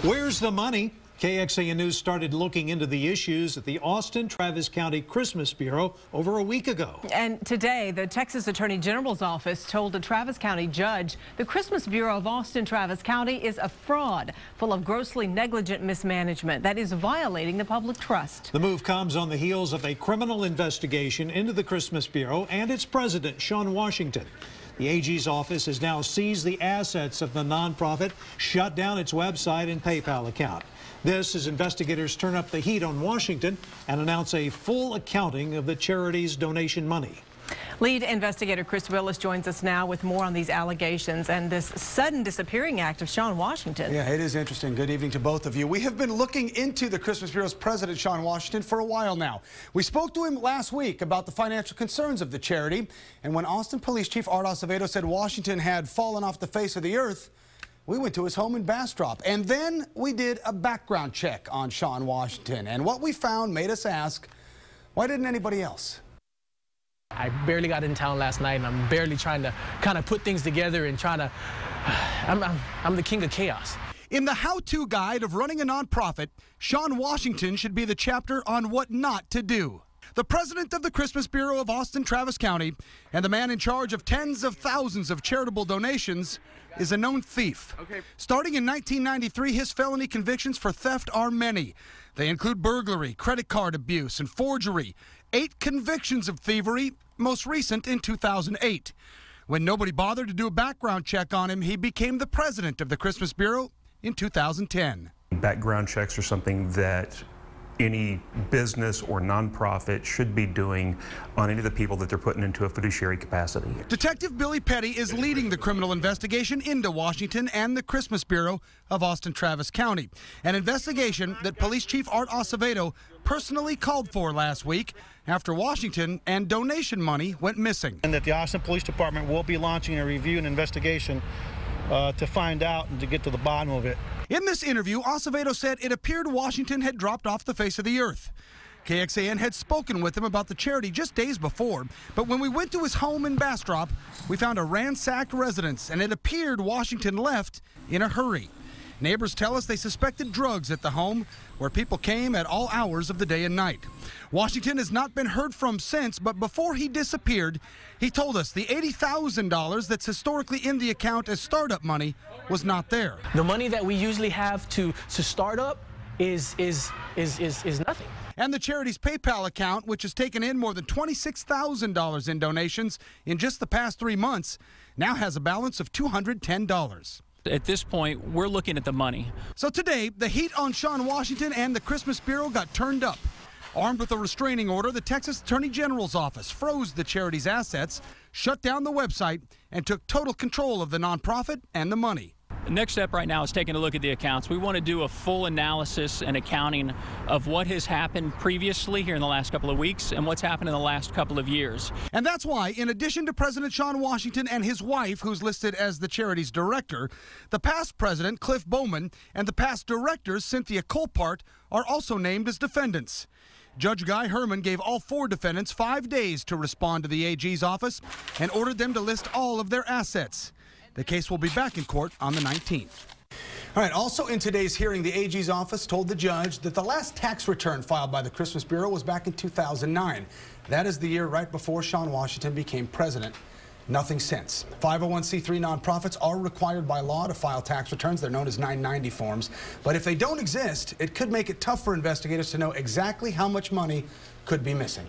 Where's the money? KXAN News started looking into the issues at the Austin-Travis County Christmas Bureau over a week ago. And today, the Texas Attorney General's office told a Travis County judge the Christmas Bureau of Austin-Travis County is a fraud full of grossly negligent mismanagement that is violating the public trust. The move comes on the heels of a criminal investigation into the Christmas Bureau and its president, Shawn Washington. The AG's office has now seized the assets of the nonprofit, shut down its website and PayPal account. This as investigators turn up the heat on Washington and announce a full accounting of the charity's donation money. Lead investigator Chris Willis joins us now with more on these allegations and this sudden disappearing act of Shawn Washington. Yeah, it is interesting. Good evening to both of you. We have been looking into the Christmas Bureau's president, Shawn Washington, for a while now. We spoke to him last week about the financial concerns of the charity, and when Austin Police Chief Art Acevedo said Washington had fallen off the face of the earth, we went to his home in Bastrop, and then we did a background check on Shawn Washington, and what we found made us ask, why didn't anybody else? I barely got in town last night, and I'm barely trying to kind of put things together and trying to, I'm the king of chaos. In the how-to guide of running a nonprofit, Shawn Washington should be the chapter on what not to do. The president of the Christmas Bureau of Austin-Travis County and the man in charge of tens of thousands of charitable donations is a known thief. Starting in 1993, his felony convictions for theft are many. They include burglary, credit card abuse, and forgery. 8 convictions of thievery, most recent in 2008. When nobody bothered to do a background check on him, he became the president of the Christmas Bureau in 2010. Background checks are something that any business or nonprofit should be doing on any of the people that they're putting into a fiduciary capacity. Detective Billy Petty is leading the criminal investigation into Washington and the Christmas Bureau of Austin-Travis County, an investigation that Police Chief Art Acevedo personally called for last week after Washington and donation money went missing. And that the Austin Police Department will be launching a review and investigation to find out and to get to the bottom of it. In this interview, Acevedo said it appeared Washington had dropped off the face of the earth. KXAN had spoken with him about the charity just days before, but when we went to his home in Bastrop, we found a ransacked residence, and it appeared Washington left in a hurry. Neighbors tell us they suspected drugs at the home, where people came at all hours of the day and night. Washington has not been heard from since, but before he disappeared, he told us the $80,000 that's historically in the account as startup money was not there. The money that we usually have to start up is nothing. And the charity's PayPal account, which has taken in more than $26,000 in donations in just the past 3 months, now has a balance of $210. At this point, we're looking at the money. So today, the heat on Shawn Washington and the Christmas Bureau got turned up. Armed with a restraining order, the Texas Attorney General's office froze the charity's assets, shut down the website, and took total control of the nonprofit and the money. The next step right now is taking a look at the accounts. We want to do a full analysis and accounting of what has happened previously here in the last couple of weeks and what's happened in the last couple of years. And that's why, in addition to President Shawn Washington and his wife, who's listed as the charity's director, the past president, Cliff Bowman, and the past directors, Cynthia Colpart, are also named as defendants. Judge Guy Herman gave all 4 defendants 5 days to respond to the AG's office and ordered them to list all of their assets. The case will be back in court on the 19th. All right, also in today's hearing, the AG's office told the judge that the last tax return filed by the Christmas Bureau was back in 2009. That is the year right before Shawn Washington became president. Nothing since. 501c3 nonprofits are required by law to file tax returns. They're known as 990 forms. But if they don't exist, it could make it tough for investigators to know exactly how much money could be missing.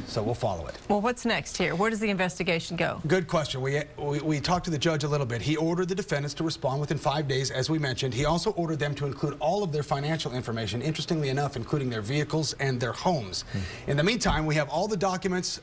So we'll follow it. Well, what's next here? Where does the investigation go? Good question. We talked to the judge a little bit. He ordered the defendants to respond within 5 days, as we mentioned. He also ordered them to include all of their financial information, interestingly enough, including their vehicles and their homes. In the meantime, we have all the documents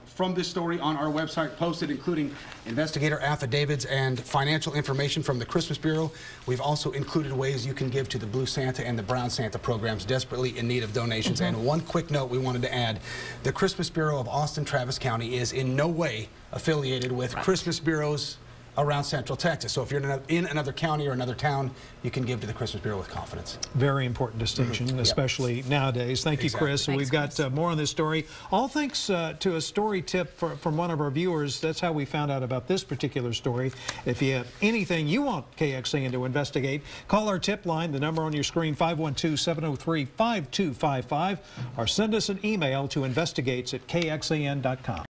from this story on our website posted, including investigator affidavits and financial information from the Christmas Bureau. We've also included ways you can give to the Blue Santa and the Brown Santa programs desperately in need of donations. And one quick note we wanted to add, the Christmas Bureau of Austin-Travis County is in no way affiliated with Christmas Bureaus around Central Texas. So if you're in another county or another town, you can give to the Christmas Bureau with confidence. Very important distinction, especially nowadays. Thank you, Chris. Thanks, We've got more on this story. All thanks to a story tip from one of our viewers. That's how we found out about this particular story. If you have anything you want KXAN to investigate, call our tip line, the number on your screen, 512-703-5255, or send us an email to investigates@kxan.com.